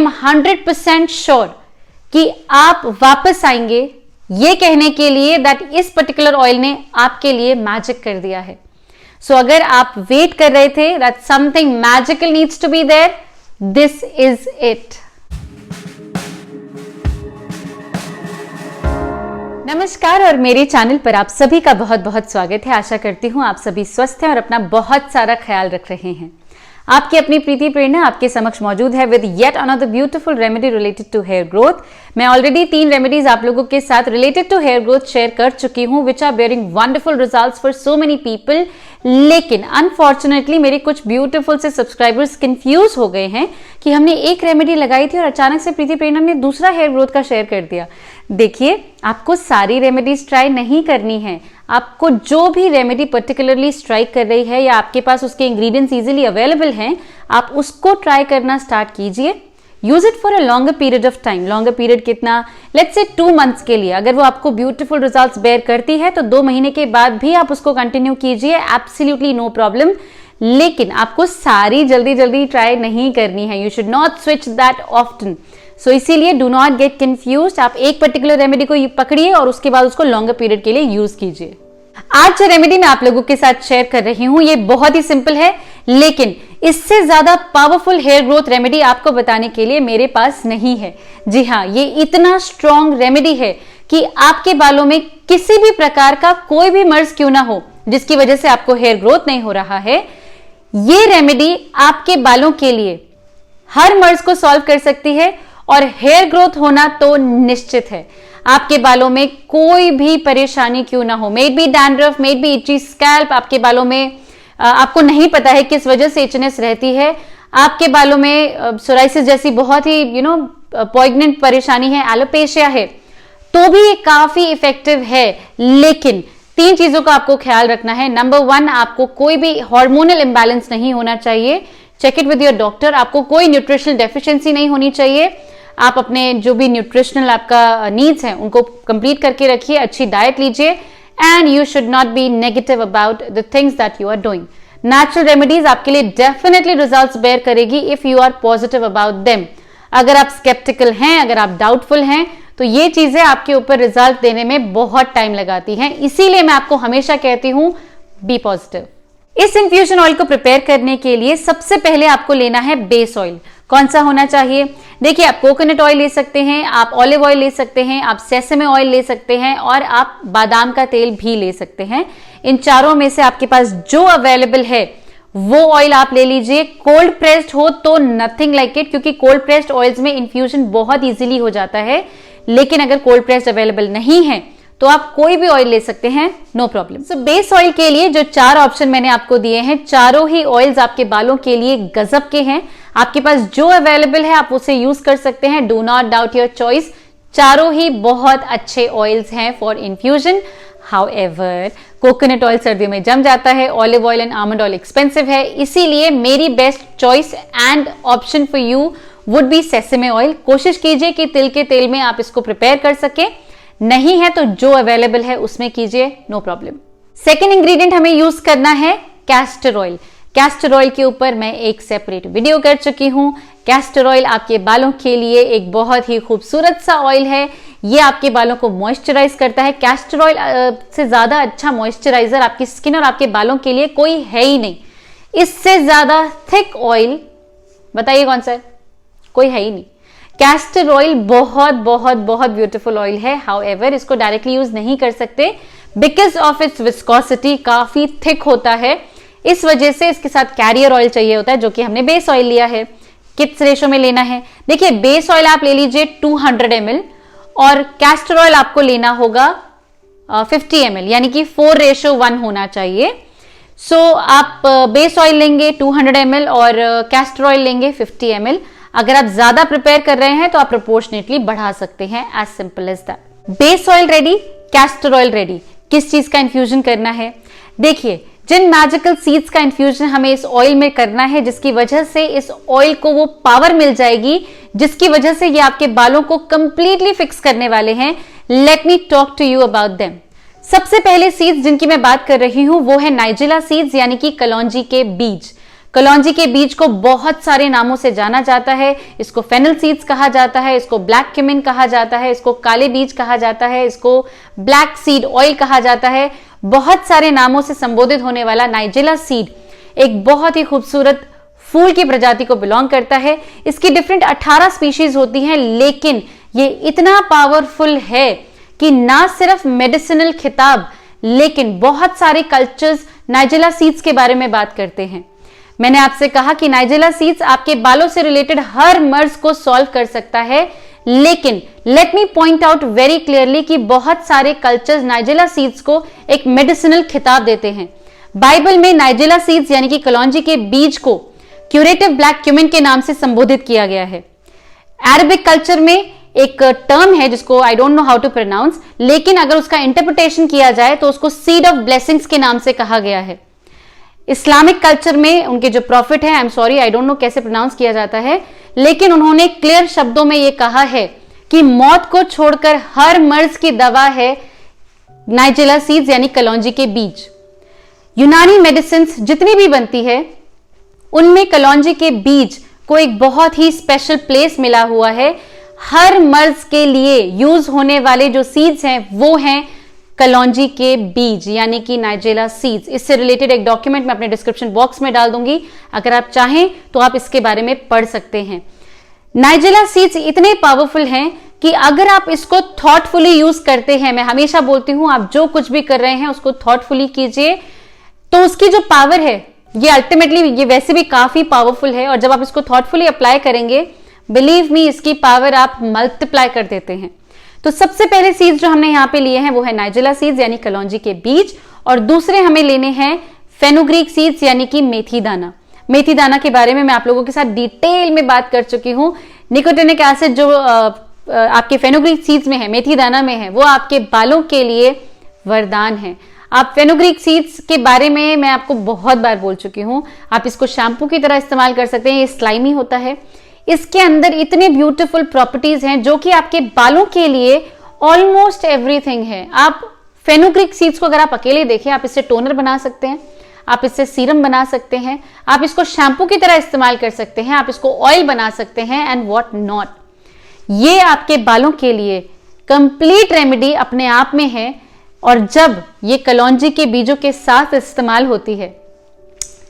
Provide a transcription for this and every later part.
M 100% sure कि आप वापस आएंगे ये कहने के लिए दैट इस पर्टिकुलर ऑयल ने आपके लिए मैजिक कर दिया है। सो अगर आप वेट कर रहे थे that something magical needs to be there, this is it. नमस्कार और मेरे चैनल पर आप सभी का बहुत बहुत स्वागत है। आशा करती हूं आप सभी स्वस्थ हैं और अपना बहुत सारा ख्याल रख रहे हैं। आपकी अपनी प्रीति प्रेरणा आपके समक्ष मौजूद है with yet another beautiful remedy related to hair growth. मैं ऑलरेडी 3 रेमेडीज आप लोगों के साथ related to hair growth share कर चुकी हूं which are bearing wonderful results for so many people. लेकिन अनफॉर्चुनेटली मेरे कुछ ब्यूटीफुल से सब्सक्राइबर्स कंफ्यूज हो गए हैं कि हमने एक रेमेडी लगाई थी और अचानक से प्रीति प्रेरणा ने दूसरा हेयर ग्रोथ का शेयर कर दिया। देखिए, आपको सारी रेमेडीज ट्राई नहीं करनी है। आपको जो भी रेमेडी पर्टिकुलरली स्ट्राइक कर रही है या आपके पास उसके इंग्रेडिएंट्स इजीली अवेलेबल हैं, आप उसको ट्राई करना स्टार्ट कीजिए। Use it for a longer period of time. Longer period कितना? लेट्स से 2 मंथ्स के लिए। अगर वो आपको ब्यूटीफुल रिजल्ट्स बेयर करती है तो 2 महीने के बाद भी आप उसको कंटिन्यू कीजिए, एब्सोल्युटली नो प्रॉब्लम। लेकिन आपको सारी जल्दी जल्दी ट्राई नहीं करनी है। You should not switch that often. So इसीलिए डू नॉट गेट कंफ्यूज्ड। आप एक पर्टिकुलर रेमेडी को पकड़िए और उसके बाद उसको लॉन्गर पीरियड के लिए यूज कीजिए। आज जो रेमेडी मैं आप लोगों के साथ शेयर कर रही हूं ये बहुत ही सिंपल है, लेकिन इससे ज्यादा पावरफुल हेयर ग्रोथ रेमेडी आपको बताने के लिए मेरे पास नहीं है। जी हाँ, ये इतना स्ट्रॉन्ग रेमेडी है कि आपके बालों में किसी भी प्रकार का कोई भी मर्ज क्यों ना हो जिसकी वजह से आपको हेयर ग्रोथ नहीं हो रहा है, ये रेमेडी आपके बालों के लिए हर मर्ज को सॉल्व कर सकती है और हेयर ग्रोथ होना तो निश्चित है। आपके बालों में कोई भी परेशानी क्यों ना हो, maybe dandruff, maybe itchy scalp, आपके बालों में आपको नहीं पता है किस वजह से इचनेस रहती है, आपके बालों में सोराइसिस जैसी बहुत ही पॉइग्नेंट परेशानी है, एलोपेशिया है, तो भी ये काफी इफेक्टिव है। लेकिन 3 चीजों का आपको ख्याल रखना है। नंबर 1, आपको कोई भी हार्मोनल इंबैलेंस नहीं होना चाहिए। Check it with your doctor. आपको कोई न्यूट्रिशनल डेफिशिएंसी नहीं होनी चाहिए। आप अपने जो भी न्यूट्रिशनल आपका नीड्स हैं उनको कंप्लीट करके रखिए, अच्छी डाइट लीजिए, and you should not be negative about the things that you are doing. Natural remedies आपके लिए डेफिनेटली रिजल्ट्स बेयर करेगी if you are positive about them. अगर आप स्केप्टिकल हैं, अगर आप डाउटफुल हैं, तो ये चीजें आपके ऊपर रिजल्ट देने में बहुत टाइम लगाती हैं। इसीलिए मैं आपको हमेशा कहती हूं, बी पॉजिटिव। इस इन्फ्यूजन ऑयल को प्रिपेयर करने के लिए सबसे पहले आपको लेना है बेस ऑयल। कौन सा होना चाहिए? देखिए, आप कोकोनट ऑयल ले सकते हैं, आप ऑलिव ऑयल ले सकते हैं, आप सेसमे ऑयल ले सकते हैं और आप बादाम का तेल भी ले सकते हैं। इन चारों में से आपके पास जो अवेलेबल है वो ऑयल आप ले लीजिए। कोल्ड प्रेस्ड हो तो नथिंग लाइक इट, क्योंकि कोल्ड प्रेस्ड ऑयल्स में इन्फ्यूजन बहुत इजीली हो जाता है। लेकिन अगर कोल्ड प्रेस्ड अवेलेबल नहीं है तो आप कोई भी ऑयल ले सकते हैं, no problem. So base oil के लिए जो 4 ऑप्शन मैंने आपको दिए हैं, चारों ही ऑयल्स आपके बालों के लिए गजब के हैं। आपके पास जो अवेलेबल है आप उसे यूज कर सकते हैं। Do not doubt your choice. चारों ही बहुत अच्छे ऑयल्स हैं for infusion. However, coconut oil सर्दियों में जम जाता है, olive oil and almond oil expensive है, इसीलिए मेरी best choice and option for you would be sesame oil. कोशिश कीजिए कि तिल के तेल में आप इसको प्रिपेयर कर सके, नहीं है तो जो अवेलेबल है उसमें कीजिए, नो प्रॉब्लम। सेकेंड इंग्रेडिएंट हमें यूज करना है कैस्टर ऑयल। कैस्टर ऑयल के ऊपर मैं एक सेपरेट वीडियो कर चुकी हूं। कैस्टर ऑयल आपके बालों के लिए एक बहुत ही खूबसूरत सा ऑयल है। ये आपके बालों को मॉइस्चराइज करता है। कैस्टर ऑयल से ज्यादा अच्छा मॉइस्चराइजर आपकी स्किन और आपके बालों के लिए कोई है ही नहीं। इससे ज्यादा थिक ऑयल बताइए कौन सा है? कोई है ही नहीं। कैस्टर ऑयल बहुत बहुत बहुत ब्यूटीफुल ऑयल है। हाउएवर, इसको डायरेक्टली यूज नहीं कर सकते बिकॉज ऑफ इट्स विस्कोसिटी, काफी थिक होता है। इस वजह से इसके साथ कैरियर ऑयल चाहिए होता है, जो कि हमने बेस ऑयल लिया है। किस रेशो में लेना है? देखिए, बेस ऑयल आप ले लीजिए 200 ml और कैस्टर ऑयल आपको लेना होगा 50 ml, यानी कि 4:1 होना चाहिए। सो आप बेस ऑयल लेंगे 200 ml और कैस्टर ऑयल लेंगे 50 ml। अगर आप ज्यादा प्रिपेयर कर रहे हैं तो आप प्रोपोर्शनेटली बढ़ा सकते हैं, as simple as that. Base oil ready, castor oil ready. किस चीज का इन्फ्यूजन करना है? देखिए, जिन मैजिकल सीड्स का इन्फ्यूजन हमें इस ऑयल में करना है, जिसकी वजह से इस ऑयल को वो पावर मिल जाएगी जिसकी वजह से ये आपके बालों को कंप्लीटली फिक्स करने वाले हैं। Let me talk to you about them. सबसे पहले सीड्स जिनकी मैं बात कर रही हूं वो है नाइजिला सीड्स, यानी कि कलौंजी के बीज। कलौंजी के बीज को बहुत सारे नामों से जाना जाता है। इसको फेनल सीड्स कहा जाता है, इसको ब्लैक क्यूमिन कहा जाता है, इसको काले बीज कहा जाता है, इसको ब्लैक सीड ऑयल कहा जाता है। बहुत सारे नामों से संबोधित होने वाला नाइजेला सीड एक बहुत ही खूबसूरत फूल की प्रजाति को बिलोंग करता है। इसकी डिफरेंट 18 स्पीशीज होती हैं, लेकिन ये इतना पावरफुल है कि ना सिर्फ मेडिसिनल खिताब, लेकिन बहुत सारे कल्चर्स नाइजेला सीड्स के बारे में बात करते हैं। मैंने आपसे कहा कि नाइजेला सीड्स आपके बालों से रिलेटेड हर मर्ज को सॉल्व कर सकता है, लेकिन let me point out very clearly कि बहुत सारे कल्चर्स नाइजेला सीड्स को एक मेडिसिनल खिताब देते हैं। बाइबल में नाइजेला सीड्स यानी कि कलौंजी के बीज को क्यूरेटिव ब्लैक क्यूमिन के नाम से संबोधित किया गया है। अरबिक कल्चर में एक टर्म है जिसको I don't know how to pronounce, लेकिन अगर उसका इंटरप्रिटेशन किया जाए तो उसको सीड ऑफ ब्लेसिंग्स के नाम से कहा गया है। इस्लामिक कल्चर में उनके जो प्रॉफिट है, I am sorry I don't no कैसे प्रोनाउंस किया जाता है, लेकिन उन्होंने क्लियर शब्दों में यह कहा है कि मौत को छोड़कर हर मर्ज की दवा है नाइजेला सीड्स यानी कलौंजी के बीज। यूनानी मेडिसिन जितनी भी बनती है उनमें कलौंजी के बीज को एक बहुत ही स्पेशल प्लेस मिला हुआ है। हर मर्ज के लिए यूज होने वाले जो सीड्स हैं वो हैं कलौंजी के बीज यानी कि नाइजेला सीड्स। इससे रिलेटेड एक डॉक्यूमेंट मैं अपने डिस्क्रिप्शन बॉक्स में डाल दूंगी, अगर आप चाहें तो आप इसके बारे में पढ़ सकते हैं। नाइजेला सीड्स इतने पावरफुल हैं कि अगर आप इसको थॉटफुली यूज करते हैं, मैं हमेशा बोलती हूं आप जो कुछ भी कर रहे हैं उसको थॉटफुली कीजिए, तो उसकी जो पावर है ये अल्टीमेटली ये वैसे भी काफी पावरफुल है, और जब आप इसको थॉटफुली अप्लाई करेंगे बिलीव मी इसकी पावर आप मल्टीप्लाई कर देते हैं। तो सबसे पहले सीड्स जो हमने यहाँ पे लिए हैं वो है नाइजेला सीड्स यानी कलौंजी के बीज, और दूसरे हमें लेने हैं फेनुग्रीक सीड्स यानी कि मेथी दाना। मेथी दाना के बारे में मैं आप लोगों के साथ डिटेल में बात कर चुकी हूँ। निकोटिनिक एसिड जो आपके फेनुग्रीक सीड्स में है, मेथी दाना में है, वो आपके बालों के लिए वरदान है। आप फेनुग्रीक सीड्स के बारे में मैं आपको बहुत बार बोल चुकी हूँ। आप इसको शैम्पू की तरह इस्तेमाल कर सकते हैं, ये स्लाइमी होता है। इसके अंदर इतने ब्यूटीफुल प्रॉपर्टीज हैं जो कि आपके बालों के लिए ऑलमोस्ट एवरीथिंग है। आप फेनुग्रीक सीड्स को अगर आप अकेले देखें, आप इससे टोनर बना सकते हैं, आप इससे सीरम बना सकते हैं, आप इसको शैम्पू की तरह इस्तेमाल कर सकते हैं, आप इसको ऑयल बना सकते हैं एंड व्हाट नॉट। ये आपके बालों के लिए कंप्लीट रेमेडी अपने आप में है, और जब ये कलौंजी के बीजों के साथ इस्तेमाल होती है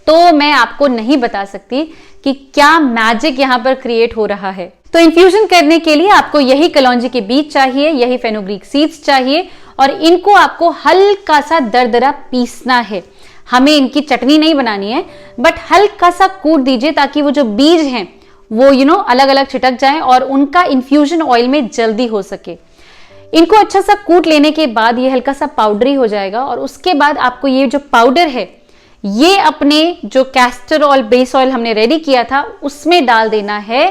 तो मैं आपको नहीं बता सकती कि क्या मैजिक यहां पर क्रिएट हो रहा है। तो इन्फ्यूजन करने के लिए आपको यही कलौंजी के बीज चाहिए, यही फेनुग्रीक सीड्स चाहिए, और इनको आपको हल्का सा दरदरा पीसना है। हमें इनकी चटनी नहीं बनानी है, बट हल्का सा कूट दीजिए ताकि वो जो बीज हैं वो अलग अलग छिटक जाएं और उनका इन्फ्यूजन ऑयल में जल्दी हो सके। इनको अच्छा सा कूट लेने के बाद ये हल्का सा पाउडरी हो जाएगा, और उसके बाद आपको ये जो पाउडर है ये अपने जो कैस्टर ऑयल बेस ऑयल हमने रेडी किया था उसमें डाल देना है।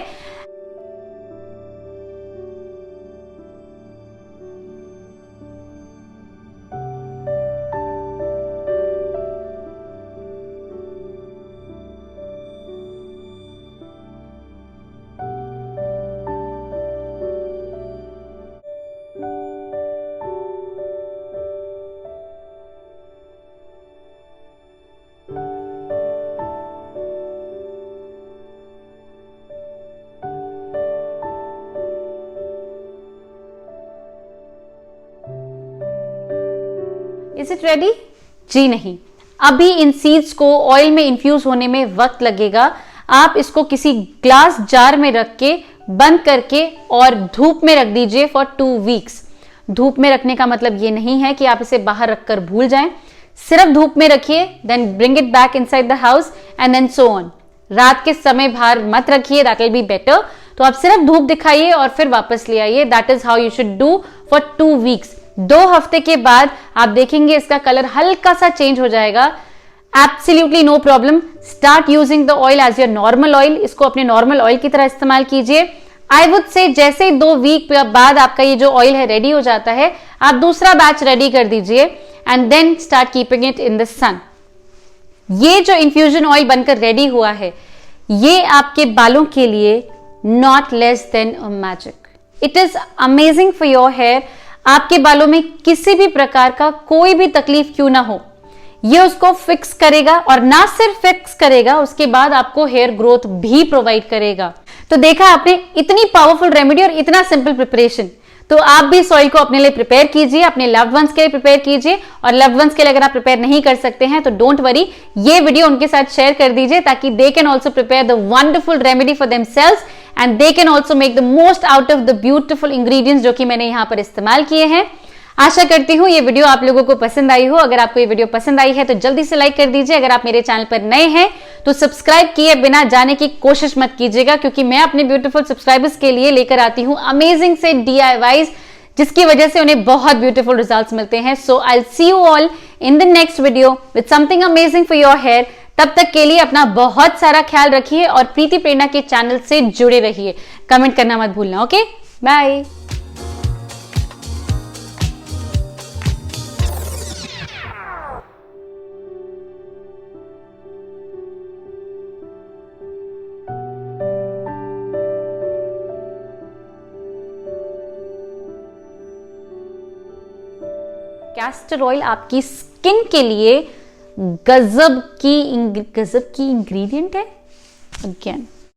Is it ready? जी नहीं, अभी इन सीड्स को ऑयल में इंफ्यूज होने में वक्त लगेगा। आप इसको किसी ग्लास जार में रख के बंद करके और धूप में रख दीजिए फॉर 2 वीक्स। धूप में रखने का मतलब ये नहीं है कि आप इसे बाहर रखकर भूल जाएं, सिर्फ धूप में रखिए, then bring it back inside the house and then so on. रात के समय बाहर मत रखिए, दैट विल बी बेटर। तो आप सिर्फ धूप दिखाइए और फिर वापस ले आइए। That is how you should do for 2 weeks. 2 हफ्ते के बाद आप देखेंगे इसका कलर हल्का सा चेंज हो जाएगा। Absolutely no problem. Start using the oil as your normal oil. इसको अपने नॉर्मल ऑयल की तरह इस्तेमाल कीजिए। आई वुड से जैसे 2 वीक बाद आपका ये जो ऑयल है रेडी हो जाता है, आप दूसरा बैच रेडी कर दीजिए and then start keeping it in the sun. ये जो इन्फ्यूजन ऑयल बनकर रेडी हुआ है, ये आपके बालों के लिए not less than a magic. It is amazing for your hair. आपके बालों में किसी भी प्रकार का कोई भी तकलीफ क्यों ना हो, ये उसको फिक्स करेगा, और ना सिर्फ फिक्स करेगा, उसके बाद आपको हेयर ग्रोथ भी प्रोवाइड करेगा। तो देखा आपने, इतनी पावरफुल रेमेडी और इतना सिंपल प्रिपरेशन। तो आप भी सॉइल को अपने लिए प्रिपेयर कीजिए, अपने लव्ड वंस के लिए प्रिपेयर कीजिए, और लव्ड वंस के लिए अगर आप प्रिपेयर नहीं कर सकते हैं तो डोंट वरी, ये वीडियो उनके साथ शेयर कर दीजिए ताकि they can also prepare the wonderful remedy for themselves and they can also make the most out of the beautiful ingredients जो कि मैंने यहां पर इस्तेमाल किए हैं। आशा करती हूं ये वीडियो आप लोगों को पसंद आई हो। अगर आपको ये वीडियो पसंद आई है तो जल्दी से लाइक कर दीजिए। अगर आप मेरे चैनल पर नए हैं तो सब्सक्राइब किए बिना जाने की कोशिश मत कीजिएगा, क्योंकि मैं अपने ब्यूटीफुल सब्सक्राइबर्स के लिए लेकर आती हूं अमेजिंग से DIYs, जिसकी वजह से उन्हें बहुत ब्यूटीफुल रिजल्ट्स मिलते हैं। So I see you all in the next video with something amazing for your hair. तब तक के लिए अपना बहुत सारा ख्याल रखिए और प्रीति प्रेरणा के चैनल से जुड़े रहिए। कमेंट करना मत भूलना। Okay, bye. कैस्टर ऑयल आपकी स्किन के लिए गजब की इंग्रेडिएंट है। अगेन